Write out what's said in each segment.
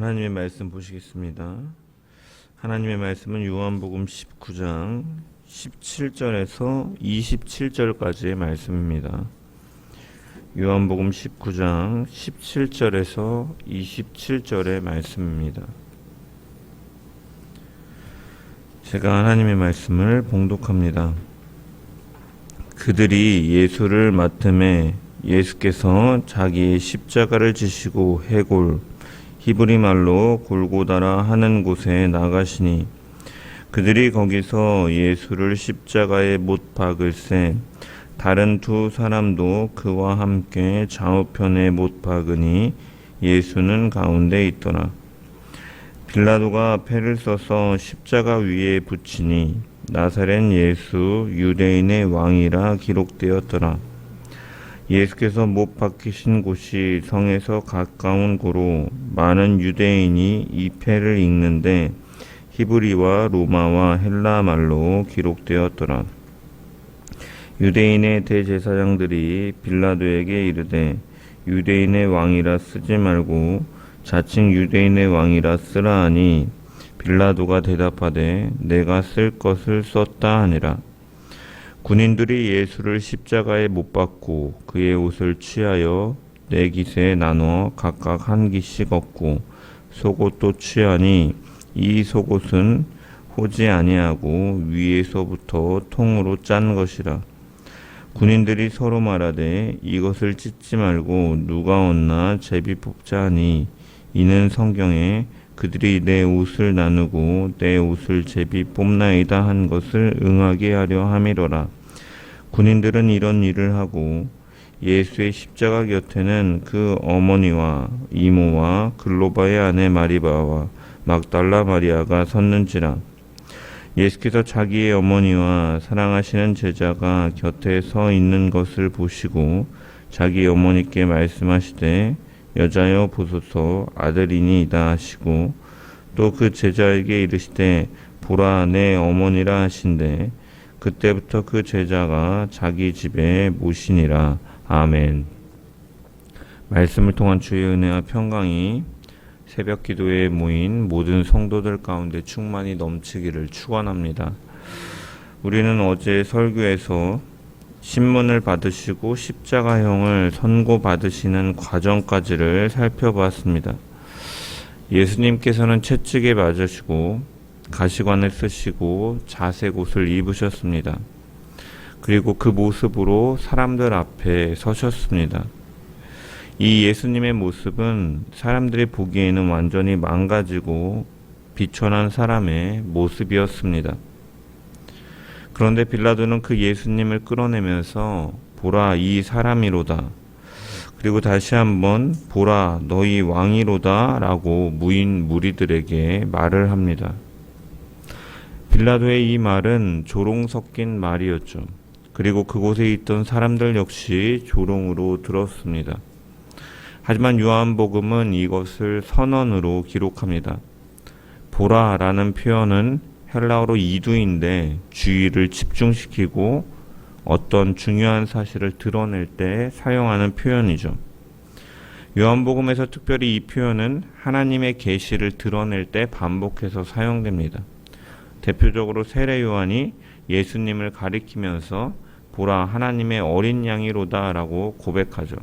하나님의 말씀 보시겠습니다. 하나님의 말씀은 요한복음 19장 17절에서 27절까지의 말씀입니다. 요한복음 19장 17절에서 27절의 말씀입니다. 제가 하나님의 말씀을 봉독합니다. 그들이 예수를 맡음에 예수께서 자기의 십자가를 지시고 해골 히브리 말로 골고다라 하는 곳에 나가시니 그들이 거기서 예수를 십자가에 못 박을새 다른 두 사람도 그와 함께 좌우편에 못 박으니 예수는 가운데 있더라. 빌라도가 패를 써서 십자가 위에 붙이니 나사렛 예수 유대인의 왕이라 기록되었더라. 예수께서 못 박히신 곳이 성에서 가까운 고로 많은 유대인이 이 패를 읽는데 히브리와 로마와 헬라 말로 기록되었더라. 유대인의 대제사장들이 빌라도에게 이르되 유대인의 왕이라 쓰지 말고 자칭 유대인의 왕이라 쓰라 하니 빌라도가 대답하되 내가 쓸 것을 썼다 하니라. 군인들이 예수를 십자가에 못 박고 그의 옷을 취하여 네 깃에 나누어 각각 한 깃씩 얻고 속옷도 취하니 이 속옷은 호지 아니하고 위에서부터 통으로 짠 것이라. 군인들이 서로 말하되 이것을 찢지 말고 누가 얻나 제비 뽑자 하니 이는 성경에 그들이 내 옷을 나누고 내 옷을 제비 뽑나이다 한 것을 응하게 하려 함이로라. 군인들은 이런 일을 하고 예수의 십자가 곁에는 그 어머니와 이모와 글로바의 아내 마리바와 막달라 마리아가 섰는지라. 예수께서 자기의 어머니와 사랑하시는 제자가 곁에 서 있는 것을 보시고 자기 어머니께 말씀하시되 여자여 보소서 아들이니이다 하시고 또 그 제자에게 이르시되 보라 내 어머니라 하신대 그때부터 그 제자가 자기 집에 모시니라. 아멘. 말씀을 통한 주의 은혜와 평강이 새벽 기도에 모인 모든 성도들 가운데 충만히 넘치기를 축원합니다. 우리는 어제 설교에서 신문을 받으시고 십자가형을 선고받으시는 과정까지를 살펴보았습니다. 예수님께서는 채찍에 맞으시고 가시관을 쓰시고 자색 옷을 입으셨습니다. 그리고 그 모습으로 사람들 앞에 서셨습니다. 이 예수님의 모습은 사람들이 보기에는 완전히 망가지고 비천한 사람의 모습이었습니다. 그런데 빌라도는 그 예수님을 끌어내면서 보라 이 사람이로다. 그리고 다시 한번 보라 너희 왕이로다 라고 무인 무리들에게 말을 합니다. 빌라도의 이 말은 조롱 섞인 말이었죠. 그리고 그곳에 있던 사람들 역시 조롱으로 들었습니다. 하지만 요한복음은 이것을 선언으로 기록합니다. 보라 라는 표현은 헬라어로 이두인데 주의를 집중시키고 어떤 중요한 사실을 드러낼 때 사용하는 표현이죠. 요한복음에서 특별히 이 표현은 하나님의 계시를 드러낼 때 반복해서 사용됩니다. 대표적으로 세례 요한이 예수님을 가리키면서 보라 하나님의 어린 양이로다 라고 고백하죠.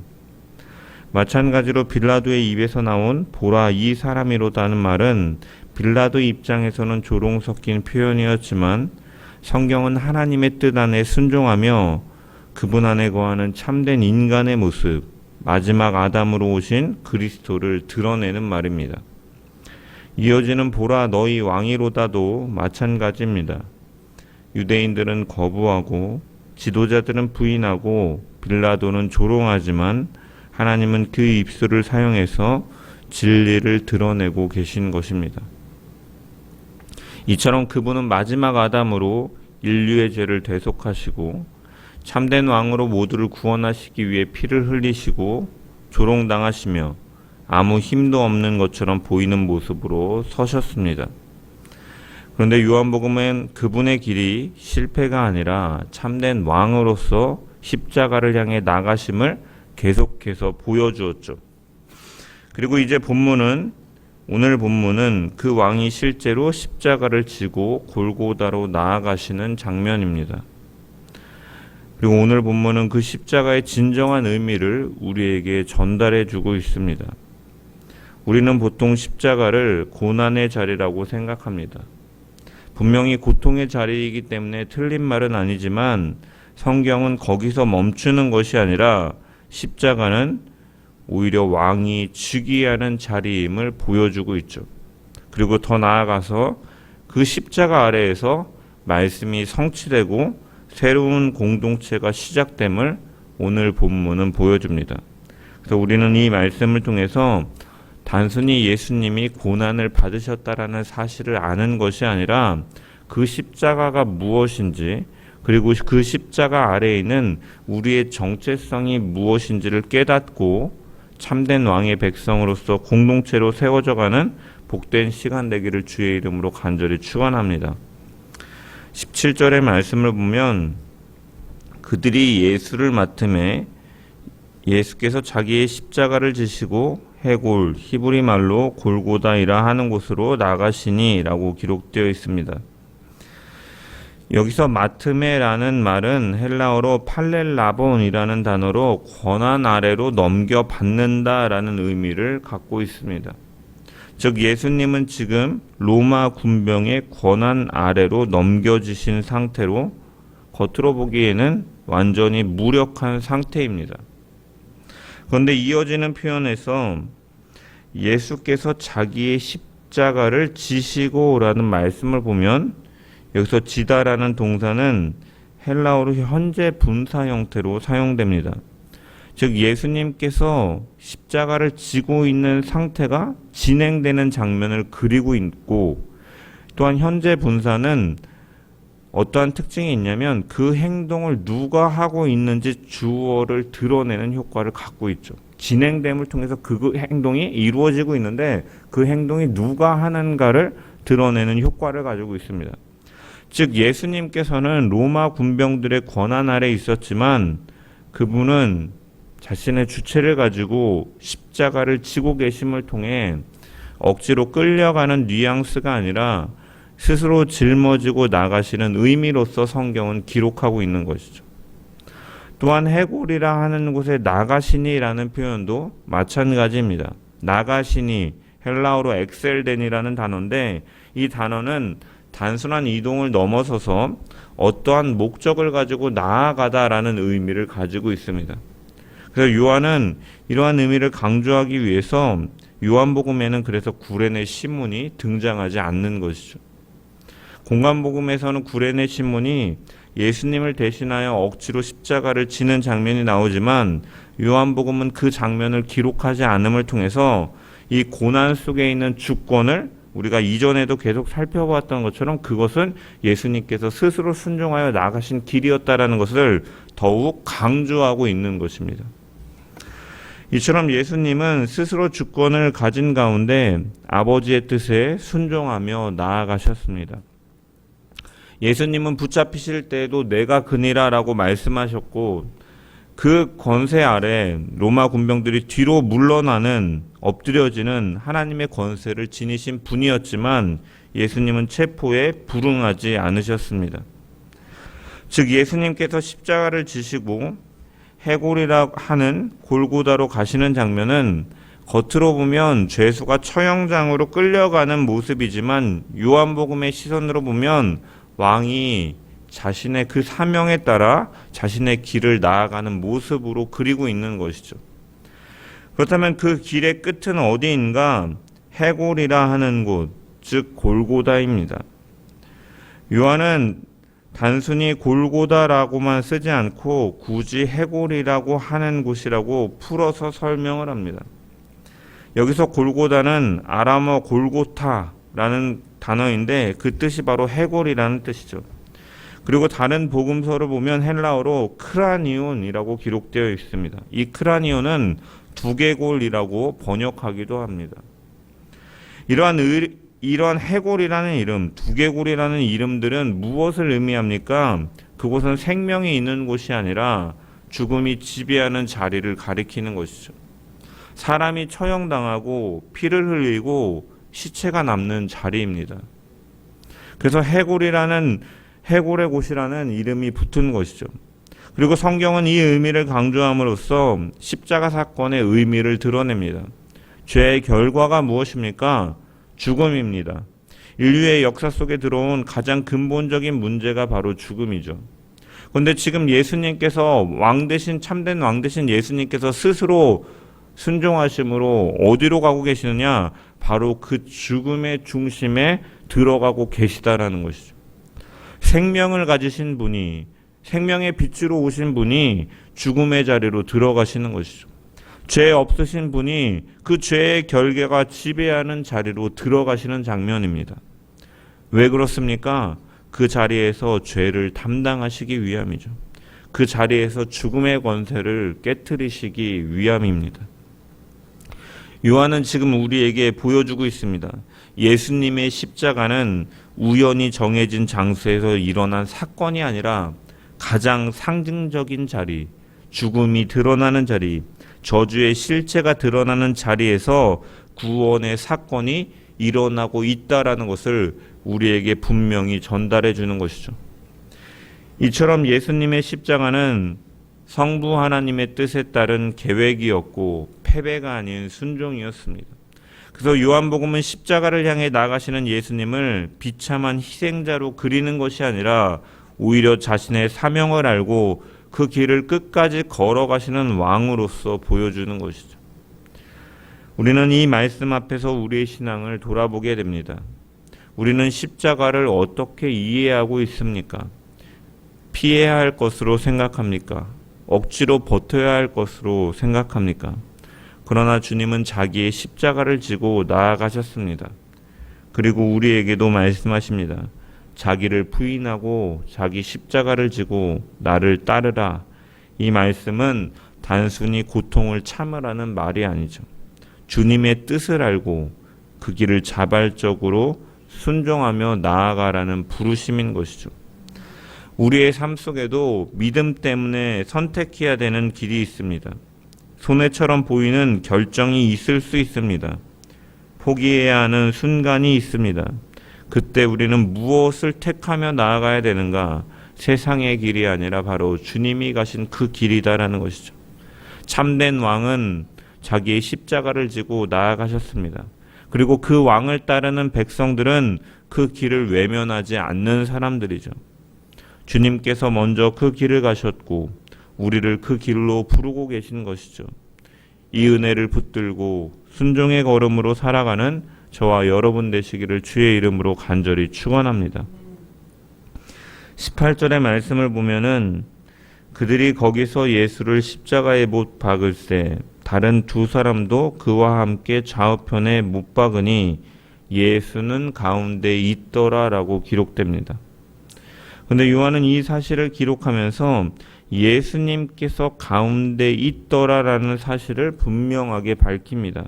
마찬가지로 빌라도의 입에서 나온 보라 이 사람이로다는 말은 빌라도 입장에서는 조롱 섞인 표현이었지만 성경은 하나님의 뜻 안에 순종하며 그분 안에 거하는 참된 인간의 모습, 마지막 아담으로 오신 그리스도를 드러내는 말입니다. 이어지는 보라 너희 왕이로다도 마찬가지입니다. 유대인들은 거부하고 지도자들은 부인하고 빌라도는 조롱하지만 하나님은 그 입술을 사용해서 진리를 드러내고 계신 것입니다. 이처럼 그분은 마지막 아담으로 인류의 죄를 대속하시고 참된 왕으로 모두를 구원하시기 위해 피를 흘리시고 조롱당하시며 아무 힘도 없는 것처럼 보이는 모습으로 서셨습니다. 그런데 요한복음은 그분의 길이 실패가 아니라 참된 왕으로서 십자가를 향해 나가심을 계속해서 보여주었죠. 그리고 이제 본문은 오늘 본문은 그 왕이 실제로 십자가를 지고 골고다로 나아가시는 장면입니다. 그리고 오늘 본문은 그 십자가의 진정한 의미를 우리에게 전달해 주고 있습니다. 우리는 보통 십자가를 고난의 자리라고 생각합니다. 분명히 고통의 자리이기 때문에 틀린 말은 아니지만 성경은 거기서 멈추는 것이 아니라 십자가는 오히려 왕이 즉위하는 자리임을 보여주고 있죠. 그리고 더 나아가서 그 십자가 아래에서 말씀이 성취되고 새로운 공동체가 시작됨을 오늘 본문은 보여줍니다. 그래서 우리는 이 말씀을 통해서 단순히 예수님이 고난을 받으셨다라는 사실을 아는 것이 아니라 그 십자가가 무엇인지, 그리고 그 십자가 아래에 있는 우리의 정체성이 무엇인지를 깨닫고 참된 왕의 백성으로서 공동체로 세워져가는 복된 시간 되기를 주의 이름으로 간절히 축원합니다. 17절의 말씀을 보면 그들이 예수를 맡음에 예수께서 자기의 십자가를 지시고 해골, 히브리 말로 골고다이라 하는 곳으로 나가시니 라고 기록되어 있습니다. 여기서 맡음에라는 말은 헬라어로 팔렐라본이라는 단어로 권한 아래로 넘겨받는다라는 의미를 갖고 있습니다. 즉 예수님은 지금 로마 군병의 권한 아래로 넘겨지신 상태로 겉으로 보기에는 완전히 무력한 상태입니다. 그런데 이어지는 표현에서 예수께서 자기의 십자가를 지시고라는 말씀을 보면 여기서 지다라는 동사는 헬라어로 현재 분사 형태로 사용됩니다. 즉 예수님께서 십자가를 지고 있는 상태가 진행되는 장면을 그리고 있고, 또한 현재 분사는 어떠한 특징이 있냐면 그 행동을 누가 하고 있는지 주어를 드러내는 효과를 갖고 있죠. 진행됨을 통해서 그 행동이 이루어지고 있는데 그 행동이 누가 하는가를 드러내는 효과를 가지고 있습니다. 즉 예수님께서는 로마 군병들의 권한 아래 있었지만 그분은 자신의 주체를 가지고 십자가를 지고 계심을 통해 억지로 끌려가는 뉘앙스가 아니라 스스로 짊어지고 나가시는 의미로서 성경은 기록하고 있는 것이죠. 또한 해골이라 하는 곳에 나가시니라는 표현도 마찬가지입니다. 나가시니 헬라어로 엑셀덴이라는 단어인데 이 단어는 단순한 이동을 넘어서서 어떠한 목적을 가지고 나아가다라는 의미를 가지고 있습니다. 그래서 요한은 이러한 의미를 강조하기 위해서 요한복음에는 그래서 구레네 신문이 등장하지 않는 것이죠. 공간복음에서는 구레네 신문이 예수님을 대신하여 억지로 십자가를 지는 장면이 나오지만 요한복음은 그 장면을 기록하지 않음을 통해서 이 고난 속에 있는 주권을 우리가 이전에도 계속 살펴봤던 것처럼 그것은 예수님께서 스스로 순종하여 나가신 길이었다라는 것을 더욱 강조하고 있는 것입니다. 이처럼 예수님은 스스로 주권을 가진 가운데 아버지의 뜻에 순종하며 나아가셨습니다. 예수님은 붙잡히실 때에도 내가 그니라라고 말씀하셨고 그 권세 아래 로마 군병들이 뒤로 물러나는 엎드려지는 하나님의 권세를 지니신 분이었지만 예수님은 체포에 불응하지 않으셨습니다. 즉 예수님께서 십자가를 지시고 해골이라 하는 골고다로 가시는 장면은 겉으로 보면 죄수가 처형장으로 끌려가는 모습이지만 요한복음의 시선으로 보면 왕이 자신의 그 사명에 따라 자신의 길을 나아가는 모습으로 그리고 있는 것이죠. 그렇다면 그 길의 끝은 어디인가? 해골이라 하는 곳, 즉 골고다입니다. 요한은 단순히 골고다라고만 쓰지 않고 굳이 해골이라고 하는 곳이라고 풀어서 설명을 합니다. 여기서 골고다는 아람어 골고타라는 단어인데 그 뜻이 바로 해골이라는 뜻이죠. 그리고 다른 복음서를 보면 헬라어로 크라니온이라고 기록되어 있습니다. 이 크라니온은 두개골이라고 번역하기도 합니다. 이러한 해골이라는 이름, 두개골이라는 이름들은 무엇을 의미합니까? 그곳은 생명이 있는 곳이 아니라 죽음이 지배하는 자리를 가리키는 것이죠. 사람이 처형당하고 피를 흘리고 시체가 남는 자리입니다. 그래서 해골의 곳이라는 이름이 붙은 것이죠. 그리고 성경은 이 의미를 강조함으로써 십자가 사건의 의미를 드러냅니다. 죄의 결과가 무엇입니까? 죽음입니다. 인류의 역사 속에 들어온 가장 근본적인 문제가 바로 죽음이죠. 그런데 지금 예수님께서 참된 왕 되신 예수님께서 스스로 순종하심으로 어디로 가고 계시느냐? 바로 그 죽음의 중심에 들어가고 계시다라는 것이죠. 생명을 가지신 분이, 생명의 빛으로 오신 분이 죽음의 자리로 들어가시는 것이죠. 죄 없으신 분이 그 죄의 결계가 지배하는 자리로 들어가시는 장면입니다. 왜 그렇습니까? 그 자리에서 죄를 담당하시기 위함이죠. 그 자리에서 죽음의 권세를 깨트리시기 위함입니다. 요한은 지금 우리에게 보여주고 있습니다. 예수님의 십자가는 우연히 정해진 장소에서 일어난 사건이 아니라 가장 상징적인 자리, 죽음이 드러나는 자리, 저주의 실체가 드러나는 자리에서 구원의 사건이 일어나고 있다라는 것을 우리에게 분명히 전달해 주는 것이죠. 이처럼 예수님의 십자가는 성부 하나님의 뜻에 따른 계획이었고 패배가 아닌 순종이었습니다. 그래서 요한복음은 십자가를 향해 나가시는 예수님을 비참한 희생자로 그리는 것이 아니라 오히려 자신의 사명을 알고 그 길을 끝까지 걸어가시는 왕으로서 보여주는 것이죠. 우리는 이 말씀 앞에서 우리의 신앙을 돌아보게 됩니다. 우리는 십자가를 어떻게 이해하고 있습니까? 피해야 할 것으로 생각합니까? 억지로 버텨야 할 것으로 생각합니까? 그러나 주님은 자기의 십자가를 지고 나아가셨습니다. 그리고 우리에게도 말씀하십니다. 자기를 부인하고 자기 십자가를 지고 나를 따르라. 이 말씀은 단순히 고통을 참으라는 말이 아니죠. 주님의 뜻을 알고 그 길을 자발적으로 순종하며 나아가라는 부르심인 것이죠. 우리의 삶 속에도 믿음 때문에 선택해야 되는 길이 있습니다. 손해처럼 보이는 결정이 있을 수 있습니다. 포기해야 하는 순간이 있습니다. 그때 우리는 무엇을 택하며 나아가야 되는가? 세상의 길이 아니라 바로 주님이 가신 그 길이다라는 것이죠. 참된 왕은 자기의 십자가를 지고 나아가셨습니다. 그리고 그 왕을 따르는 백성들은 그 길을 외면하지 않는 사람들이죠. 주님께서 먼저 그 길을 가셨고 우리를 그 길로 부르고 계신 것이죠. 이 은혜를 붙들고 순종의 걸음으로 살아가는 저와 여러분 되시기를 주의 이름으로 간절히 축원합니다. 18절의 말씀을 보면은 그들이 거기서 예수를 십자가에 못 박을새 다른 두 사람도 그와 함께 좌우편에 못 박으니 예수는 가운데 있더라라고 기록됩니다. 그런데 요한은 이 사실을 기록하면서 예수님께서 가운데 있더라라는 사실을 분명하게 밝힙니다.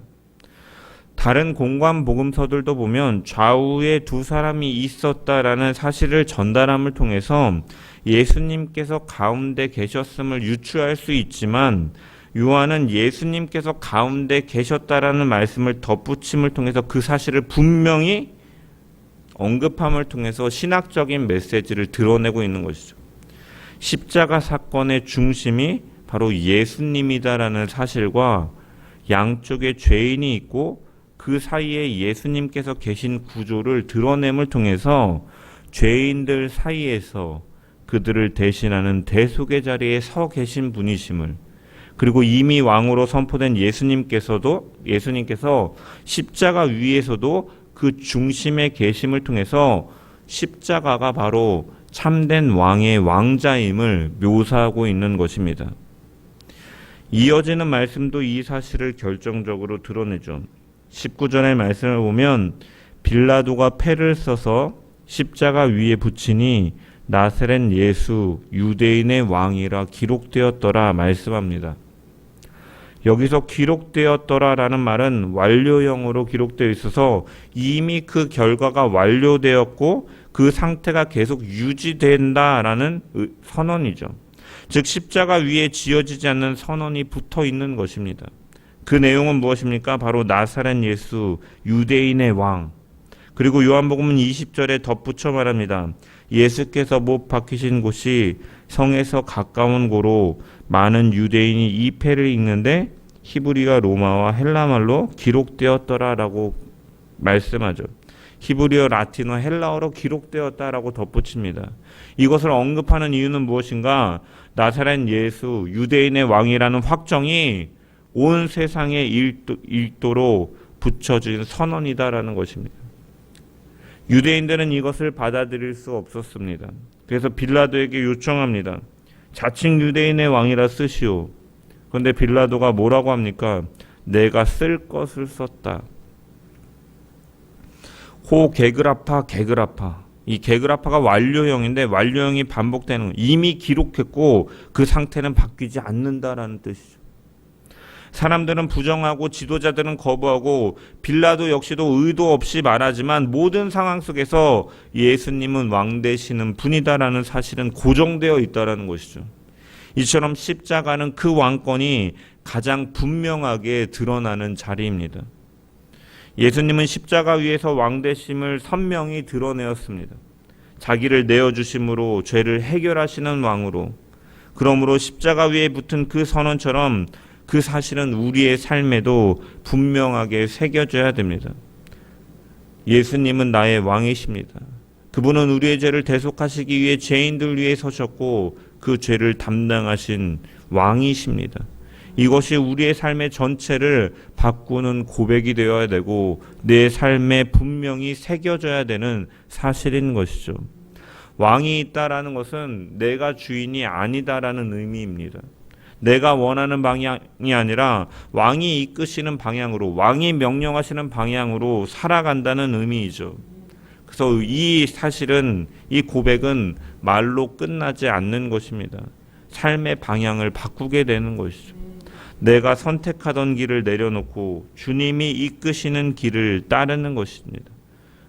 다른 공관 복음서들도 보면 좌우에 두 사람이 있었다라는 사실을 전달함을 통해서 예수님께서 가운데 계셨음을 유추할 수 있지만 요한은 예수님께서 가운데 계셨다라는 말씀을 덧붙임을 통해서 그 사실을 분명히 언급함을 통해서 신학적인 메시지를 드러내고 있는 것이죠. 십자가 사건의 중심이 바로 예수님이다라는 사실과 양쪽에 죄인이 있고 그 사이에 예수님께서 계신 구조를 드러냄을 통해서 죄인들 사이에서 그들을 대신하는 대속의 자리에 서 계신 분이심을, 그리고 이미 왕으로 선포된 예수님께서 십자가 위에서도 그 중심에 계심을 통해서 십자가가 바로 참된 왕의 왕자임을 묘사하고 있는 것입니다. 이어지는 말씀도 이 사실을 결정적으로 드러내죠. 19절의 말씀을 보면 빌라도가 패를 써서 십자가 위에 붙이니 나사렛 예수 유대인의 왕이라 기록되었더라 말씀합니다. 여기서 기록되었더라라는 말은 완료형으로 기록되어 있어서 이미 그 결과가 완료되었고 그 상태가 계속 유지된다라는 선언이죠. 즉 십자가 위에 지어지지 않는 선언이 붙어 있는 것입니다. 그 내용은 무엇입니까? 바로 나사렛 예수, 유대인의 왕. 그리고 요한복음은 20절에 덧붙여 말합니다. 예수께서 못 박히신 곳이 성에서 가까운 고로 많은 유대인이 이 패를 읽는데 히브리어, 로마와 헬라말로 기록되었더라라고 말씀하죠. 히브리어, 라틴어, 헬라어로 기록되었다라고 덧붙입니다. 이것을 언급하는 이유는 무엇인가? 나사렛 예수, 유대인의 왕이라는 확정이 온 세상에 읽도록 붙여진 선언이다라는 것입니다. 유대인들은 이것을 받아들일 수 없었습니다. 그래서 빌라도에게 요청합니다. 자칭 유대인의 왕이라 쓰시오. 그런데 빌라도가 뭐라고 합니까? 내가 쓸 것을 썼다. 호 게그라파 게그라파. 이 게그라파가 완료형인데 완료형이 반복되는, 이미 기록했고 그 상태는 바뀌지 않는다라는 뜻이죠. 사람들은 부정하고 지도자들은 거부하고 빌라도 역시도 의도 없이 말하지만 모든 상황 속에서 예수님은 왕 되시는 분이다라는 사실은 고정되어 있다라는 것이죠. 이처럼 십자가는 그 왕권이 가장 분명하게 드러나는 자리입니다. 예수님은 십자가 위에서 왕 되심을 선명히 드러내었습니다. 자기를 내어주심으로 죄를 해결하시는 왕으로. 그러므로 십자가 위에 붙은 그 선언처럼 그 사실은 우리의 삶에도 분명하게 새겨져야 됩니다. 예수님은 나의 왕이십니다. 그분은 우리의 죄를 대속하시기 위해 죄인들 위에 서셨고 그 죄를 담당하신 왕이십니다. 이것이 우리의 삶의 전체를 바꾸는 고백이 되어야 되고 내 삶에 분명히 새겨져야 되는 사실인 것이죠. 왕이 있다라는 것은 내가 주인이 아니다라는 의미입니다. 내가 원하는 방향이 아니라 왕이 이끄시는 방향으로, 왕이 명령하시는 방향으로 살아간다는 의미이죠. 그래서 이 사실은, 이 고백은 말로 끝나지 않는 것입니다. 삶의 방향을 바꾸게 되는 것이죠. 내가 선택하던 길을 내려놓고 주님이 이끄시는 길을 따르는 것입니다.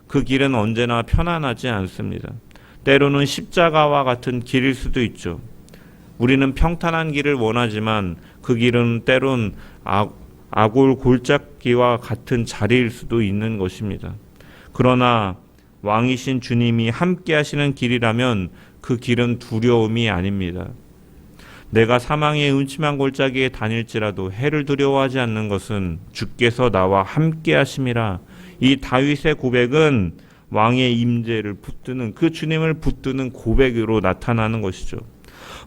그 길은 언제나 편안하지 않습니다. 때로는 십자가와 같은 길일 수도 있죠. 우리는 평탄한 길을 원하지만 그 길은 때론 아골 골짜기와 같은 자리일 수도 있는 것입니다. 그러나 왕이신 주님이 함께 하시는 길이라면 그 길은 두려움이 아닙니다. 내가 사망의 음침한 골짜기에 다닐지라도 해를 두려워하지 않는 것은 주께서 나와 함께 하심이라. 이 다윗의 고백은 왕의 임재를 붙드는, 그 주님을 붙드는 고백으로 나타나는 것이죠.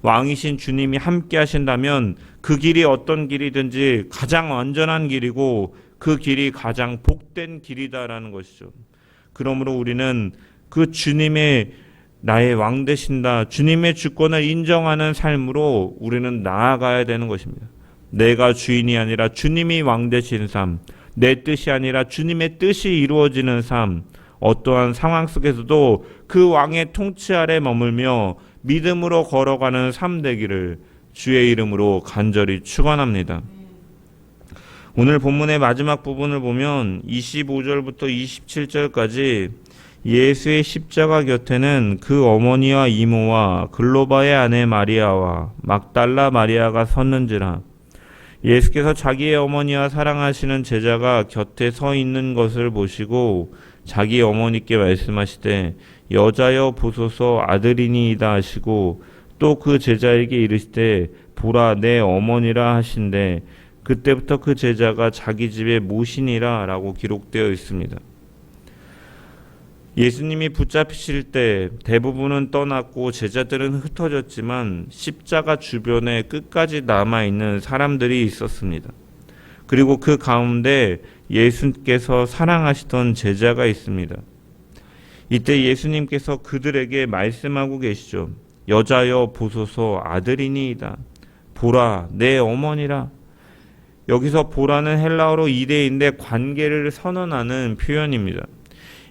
왕이신 주님이 함께 하신다면 그 길이 어떤 길이든지 가장 완전한 길이고 그 길이 가장 복된 길이다라는 것이죠. 그러므로 우리는 그 주님의 나의 왕 되신다, 주님의 주권을 인정하는 삶으로 우리는 나아가야 되는 것입니다. 내가 주인이 아니라 주님이 왕 되신 삶, 내 뜻이 아니라 주님의 뜻이 이루어지는 삶, 어떠한 상황 속에서도 그 왕의 통치 아래 머물며 믿음으로 걸어가는 삶 되기를 주의 이름으로 간절히 축원합니다. 오늘 본문의 마지막 부분을 보면 25절부터 27절까지 예수의 십자가 곁에는 그 어머니와 이모와 글로바의 아내 마리아와 막달라 마리아가 섰는지라. 예수께서 자기의 어머니와 사랑하시는 제자가 곁에 서 있는 것을 보시고 자기 어머니께 말씀하시되 여자여 보소서 아들이니이다 하시고 또 그 제자에게 이르시되 보라 내 어머니라 하신대 그때부터 그 제자가 자기 집에 모시니라 라고 기록되어 있습니다. 예수님이 붙잡히실 때 대부분은 떠났고 제자들은 흩어졌지만 십자가 주변에 끝까지 남아있는 사람들이 있었습니다. 그리고 그 가운데 예수께서 사랑하시던 제자가 있습니다. 이때 예수님께서 그들에게 말씀하고 계시죠. 여자여 보소서 아들이니이다. 보라 내 어머니라. 여기서 보라는 헬라어로 이데인데 관계를 선언하는 표현입니다.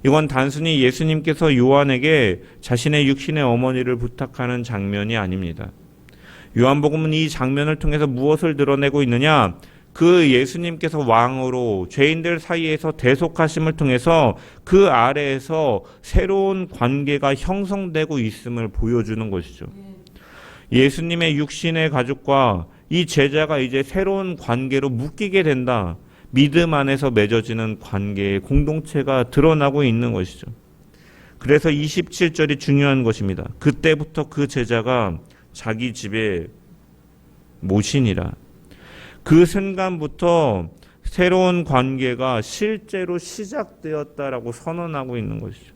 이건 단순히 예수님께서 요한에게 자신의 육신의 어머니를 부탁하는 장면이 아닙니다. 요한복음은 이 장면을 통해서 무엇을 드러내고 있느냐? 그 예수님께서 왕으로 죄인들 사이에서 대속하심을 통해서 그 아래에서 새로운 관계가 형성되고 있음을 보여주는 것이죠. 예수님의 육신의 가족과 이 제자가 이제 새로운 관계로 묶이게 된다. 믿음 안에서 맺어지는 관계의 공동체가 드러나고 있는 것이죠. 그래서 27절이 중요한 것입니다. 그때부터 그 제자가 자기 집에 모시니라. 그 순간부터 새로운 관계가 실제로 시작되었다라고 선언하고 있는 것이죠.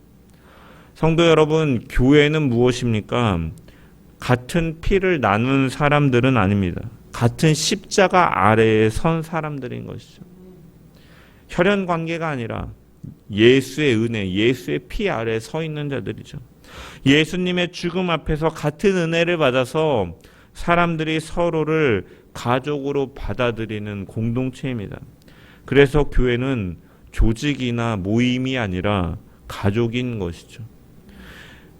성도 여러분, 교회는 무엇입니까? 같은 피를 나눈 사람들은 아닙니다. 같은 십자가 아래에 선 사람들인 것이죠. 혈연 관계가 아니라 예수의 은혜, 예수의 피 아래에 서 있는 자들이죠. 예수님의 죽음 앞에서 같은 은혜를 받아서 사람들이 서로를 가족으로 받아들이는 공동체입니다. 그래서 교회는 조직이나 모임이 아니라 가족인 것이죠.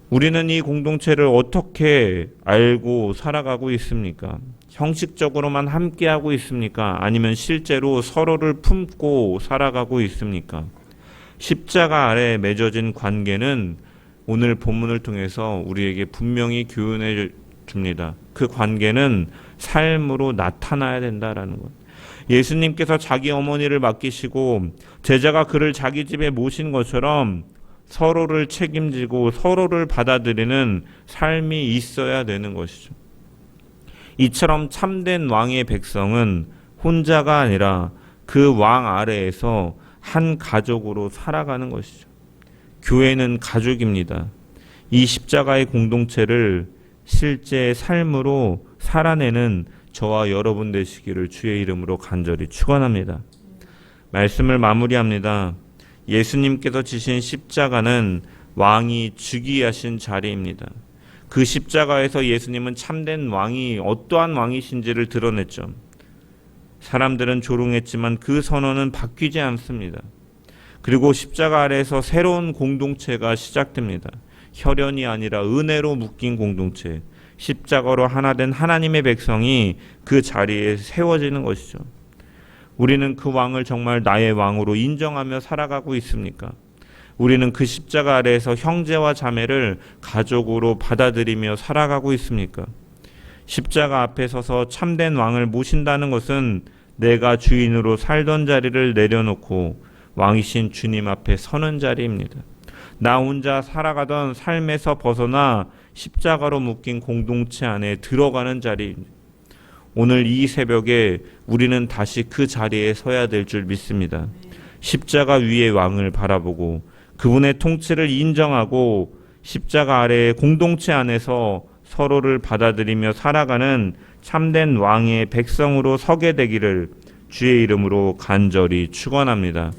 우리는 이 공동체를 어떻게 알고 살아가고 있습니까? 형식적으로만 함께하고 있습니까? 아니면 실제로 서로를 품고 살아가고 있습니까? 십자가 아래 맺어진 관계는 오늘 본문을 통해서 우리에게 분명히 교훈해 줍니다. 그 관계는 삶으로 나타나야 된다라는 것. 예수님께서 자기 어머니를 맡기시고 제자가 그를 자기 집에 모신 것처럼 서로를 책임지고 서로를 받아들이는 삶이 있어야 되는 것이죠. 이처럼 참된 왕의 백성은 혼자가 아니라 그 왕 아래에서 한 가족으로 살아가는 것이죠. 교회는 가족입니다. 이 십자가의 공동체를 실제 삶으로 살아내는 저와 여러분 되시기를 주의 이름으로 간절히 축원합니다. 말씀을 마무리합니다. 예수님께서 지신 십자가는 왕이 즉위하신 자리입니다. 그 십자가에서 예수님은 참된 왕이 어떠한 왕이신지를 드러냈죠. 사람들은 조롱했지만 그 선언은 바뀌지 않습니다. 그리고 십자가 아래에서 새로운 공동체가 시작됩니다. 혈연이 아니라 은혜로 묶인 공동체, 십자가로 하나 된 하나님의 백성이 그 자리에 세워지는 것이죠. 우리는 그 왕을 정말 나의 왕으로 인정하며 살아가고 있습니까? 우리는 그 십자가 아래에서 형제와 자매를 가족으로 받아들이며 살아가고 있습니까? 십자가 앞에 서서 참된 왕을 모신다는 것은 내가 주인으로 살던 자리를 내려놓고 왕이신 주님 앞에 서는 자리입니다. 나 혼자 살아가던 삶에서 벗어나 십자가로 묶인 공동체 안에 들어가는 자리입니다. 오늘 이 새벽에 우리는 다시 그 자리에 서야 될 줄 믿습니다. 십자가 위의 왕을 바라보고 그분의 통치를 인정하고 십자가 아래의 공동체 안에서 서로를 받아들이며 살아가는 참된 왕의 백성으로 서게 되기를 주의 이름으로 간절히 축원합니다.